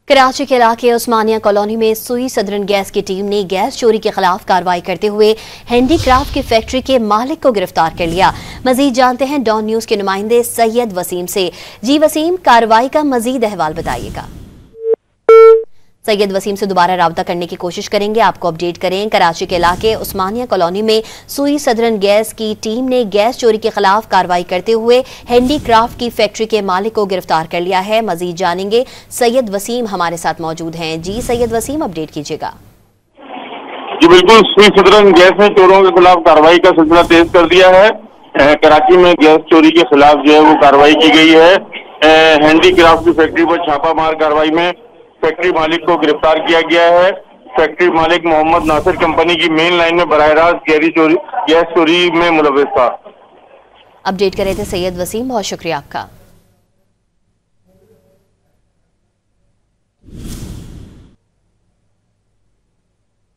कराची के इलाके उस्मानिया कॉलोनी में सुई सदरन गैस की टीम ने गैस चोरी के खिलाफ कार्रवाई करते हुए हैंडीक्राफ्ट की फैक्ट्री के मालिक को गिरफ्तार कर लिया। मजीद जानते हैं डॉन न्यूज के नुमाइंदे सैयद वसीम से। जी वसीम, कार्रवाई का मजीद अहवाल बताइएगा। सैयद वसीम से दोबारा राब्ता करने की कोशिश करेंगे, आपको अपडेट करें। कराची के इलाके उस्मानिया कॉलोनी में सुई सदरन गैस की टीम ने गैस चोरी के खिलाफ कार्रवाई करते हुए हैंडीक्राफ्ट की फैक्ट्री के मालिक को गिरफ्तार कर लिया है। मजीद जानेंगे, सैयद वसीम हमारे साथ मौजूद हैं। जी सैयद वसीम, अपडेट कीजिएगा। जी बिल्कुल, सुई सदरन गैस ने चोरों के खिलाफ कार्रवाई का सिलसिला तेज कर दिया है। कराची में गैस चोरी के खिलाफ जो है वो कार्रवाई की गई है। हैंडीक्राफ्ट की फैक्ट्री पर छापामार कार्रवाई में फैक्ट्री मालिक को गिरफ्तार किया गया है। फैक्ट्री मालिक मोहम्मद नासिर कंपनी की मेन लाइन में बराह रास्त गैस चोरी में मुलव्वस था। अपडेट कर रहे थे सैयद वसीम, बहुत शुक्रिया आपका।